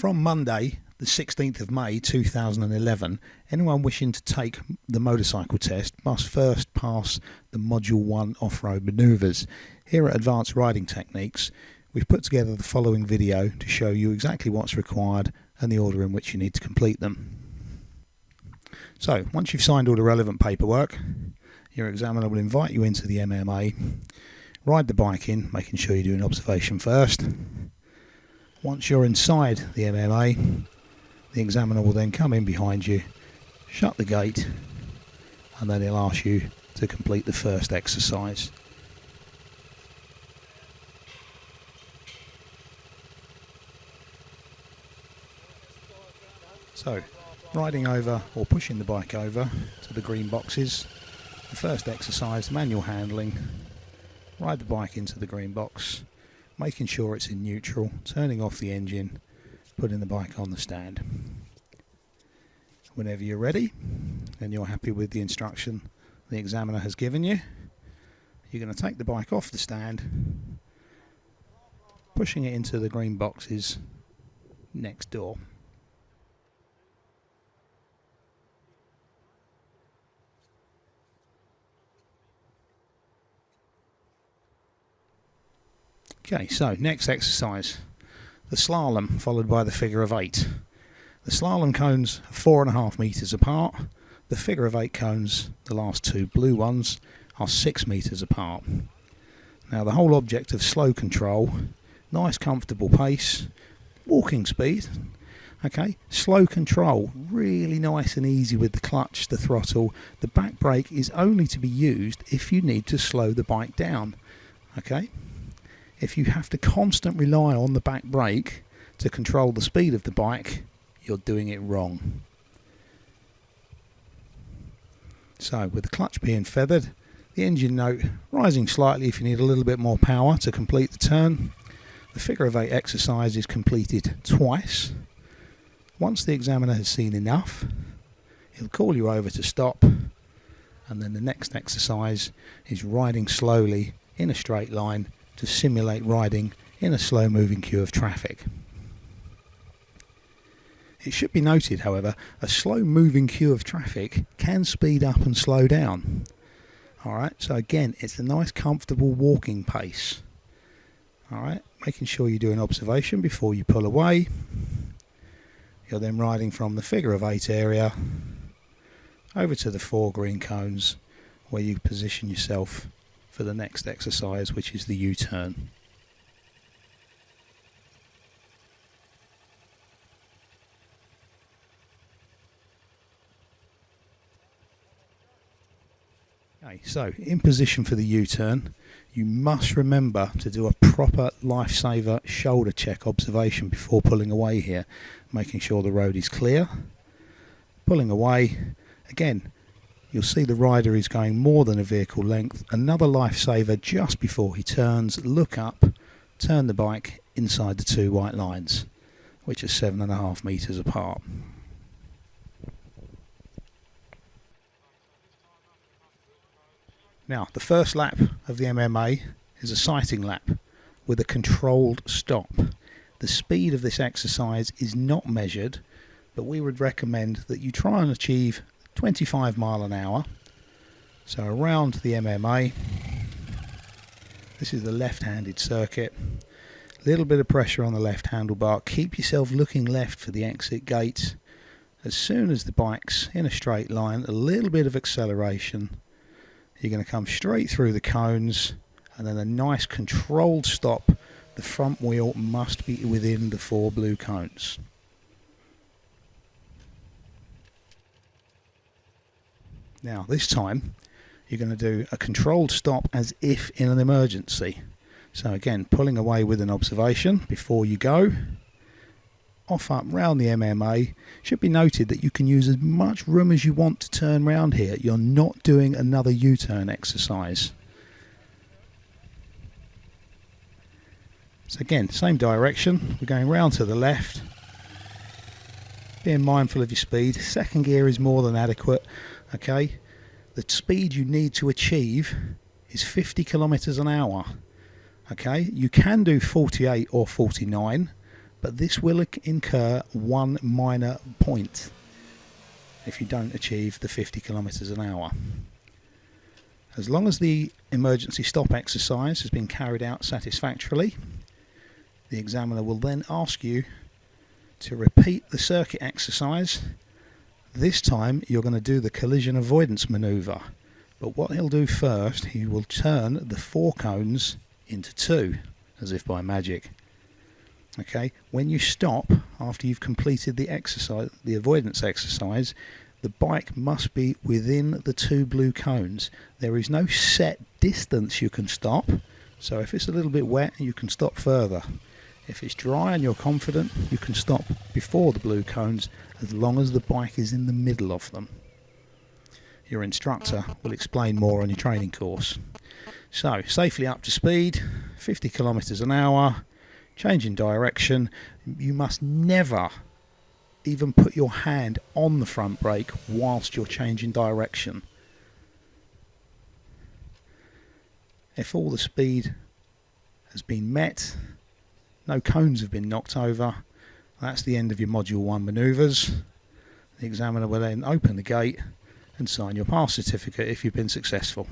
From Monday, the 16th of May 2011, anyone wishing to take the motorcycle test must first pass the Module 1 off-road manoeuvres. Here at Advanced Riding Techniques, we've put together the following video to show you exactly what's required and the order in which you need to complete them. So, once you've signed all the relevant paperwork, your examiner will invite you into the MMA, ride the bike in, making sure you're doing observation first. Once you're inside the MMA, the examiner will then come in behind you, shut the gate, and then he'll ask you to complete the first exercise. So, riding over or pushing the bike over to the green boxes. The first exercise, manual handling. Ride the bike into the green box, making sure it's in neutral, turning off the engine, putting the bike on the stand. Whenever you're ready and you're happy with the instruction the examiner has given you, you're going to take the bike off the stand, pushing it into the green boxes next door. Okay, so next exercise, the slalom followed by the figure of 8. The slalom cones are 4.5 metres apart. The figure of 8 cones, the last two blue ones, are 6 metres apart. Now the whole object of slow control, nice comfortable pace, walking speed, okay, slow control, really nice and easy with the clutch, the throttle. The back brake is only to be used if you need to slow the bike down, okay. If you have to constantly rely on the back brake to control the speed of the bike, you're doing it wrong. So with the clutch being feathered, the engine note rising slightly if you need a little bit more power to complete the turn. The figure of 8 exercise is completed twice. Once the examiner has seen enough, he'll call you over to stop, and then the next exercise is riding slowly in a straight line to simulate riding in a slow moving queue of traffic. It should be noted, however, a slow moving queue of traffic can speed up and slow down. Alright, so again, it's a nice comfortable walking pace. Alright, making sure you do an observation before you pull away. You're then riding from the figure of 8 area over to the 4 green cones where you position yourself for the next exercise, which is the U-turn. Okay, so in position for the U-turn, you must remember to do a proper lifesaver shoulder check observation before pulling away here, making sure the road is clear. Pulling away, again, you'll see the rider is going more than a vehicle length. Another lifesaver just before he turns. Look up, turn the bike inside the 2 white lines, which are 7.5 metres apart. Now, the first lap of the MMA is a sighting lap with a controlled stop. The speed of this exercise is not measured, but we would recommend that you try and achieve 25 mile an hour. So around the MMA, this is the left-handed circuit, a little bit of pressure on the left handlebar, keep yourself looking left for the exit gate. As soon as the bike's in a straight line, a little bit of acceleration, you're going to come straight through the cones, and then a nice controlled stop. The front wheel must be within the 4 blue cones. Now this time you're going to do a controlled stop as if in an emergency. So again, pulling away with an observation before you go. Off up round the MMA. Should be noted that you can use as much room as you want to turn round here. You're not doing another U-turn exercise. So again, same direction. We're going round to the left. Being mindful of your speed. Second gear is more than adequate. Okay, the speed you need to achieve is 50 kilometers an hour. Okay, you can do 48 or 49, but this will incur one minor point if you don't achieve the 50 kilometers an hour. As long as the emergency stop exercise has been carried out satisfactorily, the examiner will then ask you to repeat the circuit exercise. This time you're going to do the collision avoidance manoeuvre, but what he'll do first, he will turn the 4 cones into 2, as if by magic. Okay, when you stop after you've completed the exercise, the avoidance exercise, the bike must be within the 2 blue cones. There is no set distance you can stop, so if it's a little bit wet you can stop further. If it's dry and you're confident, you can stop before the blue cones as long as the bike is in the middle of them. Your instructor will explain more on your training course. So, safely up to speed, 50 kilometers an hour, changing direction. You must never even put your hand on the front brake whilst you're changing direction. If all the speed has been met, no cones have been knocked over, that's the end of your Module 1 manoeuvres. The examiner will then open the gate and sign your pass certificate if you've been successful.